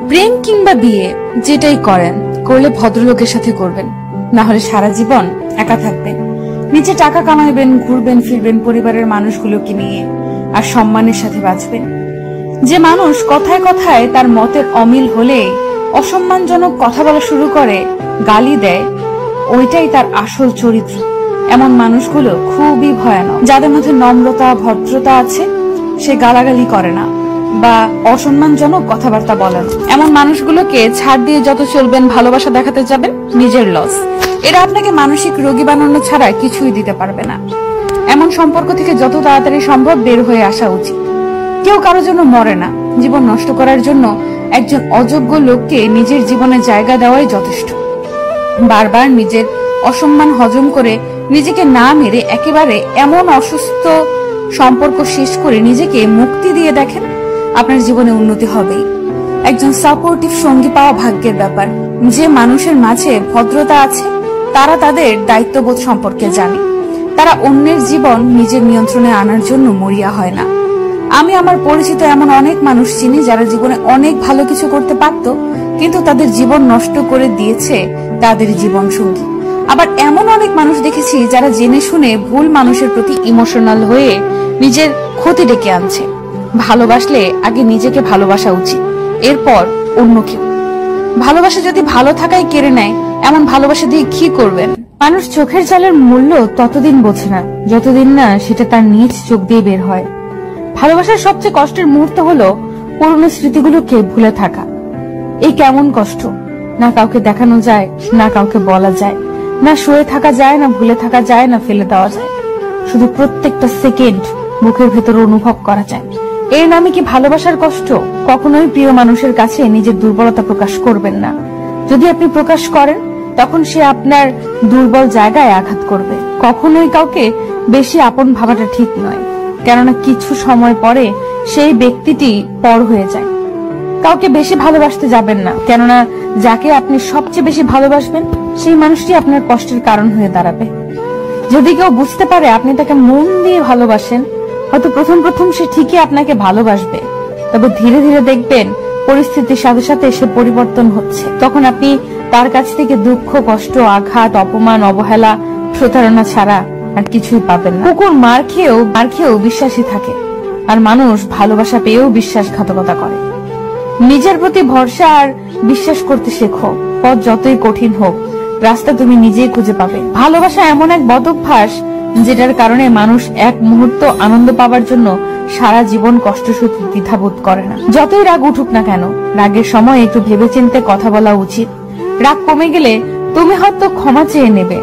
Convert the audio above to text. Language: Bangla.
প্রেম কিংবা বিয়ে যেটাই করেন, করলে ভদ্রলোকের সাথে করবেন, না হলে সারা জীবন একা থাকবেন। নিচে টাকা কামাইবেন, ঘুরবেন ফিরবেন পরিবারের মানুষগুলোকে নিয়ে, আর সম্মানের সাথে বাঁচবেন। যে মানুষ কথায় কথায় তার মতের অমিল হলে অসম্মানজনক কথা বলা শুরু করে, গালি দেয়, ওইটাই তার আসল চরিত্র। এমন মানুষগুলো খুবই ভয়ানক। যাদের মধ্যে নম্রতা ভদ্রতা আছে, সে গালাগালি করে না বা অসম্মানজনক কথাবার্তা বলে না। এমন মানুষগুলোকে ছাড় দিয়ে যত চলবেন, ভালোবাসা দেখাতে যাবেন, নিজের লস। এরা আপনাকে মানসিক রোগী বানানো ছাড়া কিছুই দিতে পারবে না। এমন সম্পর্ক থেকে যত তাড়াতাড়ি সম্ভব বের হয়ে আসা উচিত। কেউ কারোর জন্য মরে না। জীবন নষ্ট করার জন্য একজন অযোগ্য লোককে নিজের জীবনে জায়গা দেওয়াই যথেষ্ট। বারবার নিজের অসম্মান হজম করে নিজেকে না মেরে একেবারে এমন অসুস্থ সম্পর্ক শেষ করে নিজেকে মুক্তি দিয়ে দেখেন, আপনার জীবনে উন্নতি হবেই। একজন সাপোর্টিভ সঙ্গী পাওয়া ভাগ্যের ব্যাপার। যে মানুষের মাঝে ভদ্রতা আছে, তারা তাদের দায়িত্ববোধ সম্পর্কে জানে। তারা অন্যের জীবন নিজের নিয়ন্ত্রণে আনার জন্য মরিয়া হয় না। আমি আমার পরিচিত এমন অনেক মানুষ চিনি যারা জীবনে অনেক ভালো কিছু করতে পারত, কিন্তু তাদের জীবন নষ্ট করে দিয়েছে তাদের জীবন সঙ্গী। আবার এমন অনেক মানুষ দেখেছি যারা জেনে শুনে ভুল মানুষের প্রতি ইমোশনাল হয়ে নিজের ক্ষতি ডেকে আনছে। ভালোবাসলে আগে নিজেকে ভালোবাসা উচিত, এরপর অন্য কেউ। ভালোবাসা যদি ভালো থাকাই কেড়ে নেয়, এমন ভালোবাসা দিয়ে কি করবেন? মানুষ চোখের জলের মূল্য ততদিন বোঝে না যতদিন না সেটা তার নিজ চোখ দিয়ে বের হয়। ভালোবাসার সবচেয়ে কষ্টের মুহূর্ত হলো পুরনো স্মৃতিগুলোকে ভুলে থাকা। এই কেমন কষ্ট! না কাউকে দেখানো যায়, না কাউকে বলা যায়, না শুয়ে থাকা যায়, না ভুলে থাকা যায়, না ফেলে দেওয়া যায়। শুধু প্রত্যেকটা সেকেন্ড বুকের ভেতর অনুভব করা যায়। এর নামে কি ভালোবাসার কষ্ট? কখনোই প্রিয় মানুষের কাছে নিজের দুর্বলতা প্রকাশ করবেন না। যদি আপনি প্রকাশ করেন, তখন সে আপনার দুর্বল জায়গায় আঘাত করবে। কখনোই কাউকে বেশি আপন ভাবাটা ঠিক নয়, কেননা কিছু সময় পরে সেই ব্যক্তিটি পর হয়ে যায়। কাউকে বেশি ভালোবাসতে যাবেন না, কেননা যাকে আপনি সবচেয়ে বেশি ভালোবাসবেন, সেই মানুষটি আপনার কষ্টের কারণ হয়ে দাঁড়াবে। যদি কেউ বুঝতে পারে আপনি তাকে মন দিয়ে ভালোবাসেন, হয়তো প্রথম প্রথম সে ঠিকই আপনাকে ভালোবাসবে, তবে ধীরে ধীরে দেখবেন পরিস্থিতির সাথে সাথে সে পরিবর্তন হচ্ছে। তখন আপনি তার কাছ থেকে দুঃখ, কষ্ট, আঘাত, অপমান, অবহেলা, প্রতারণা ছাড়া আর কিছুই পাবেন না। কুকুর মার খেয়েও বিশ্বাসী থাকে, আর মানুষ ভালোবাসা পেয়েও বিশ্বাসঘাতকতা করে। নিজের প্রতি ভরসা আর বিশ্বাস করতে শেখো। পথ যতই কঠিন হোক, রাস্তা তুমি নিজেই খুঁজে পাবে। ভালোবাসা এমন এক বদভ্যাস যেটার কারণে মানুষ এক মুহূর্ত আনন্দ পাওয়ার জন্য সারা জীবন কষ্ট সহ্য দ্বিধাবোধ করে না। যতই রাগ উঠুক না কেন, রাগের সময় একটু ভেবেচিন্তে কথা বলা উচিত। রাগ কমে গেলে তুমি হয়তো ক্ষমা চেয়ে নেবে।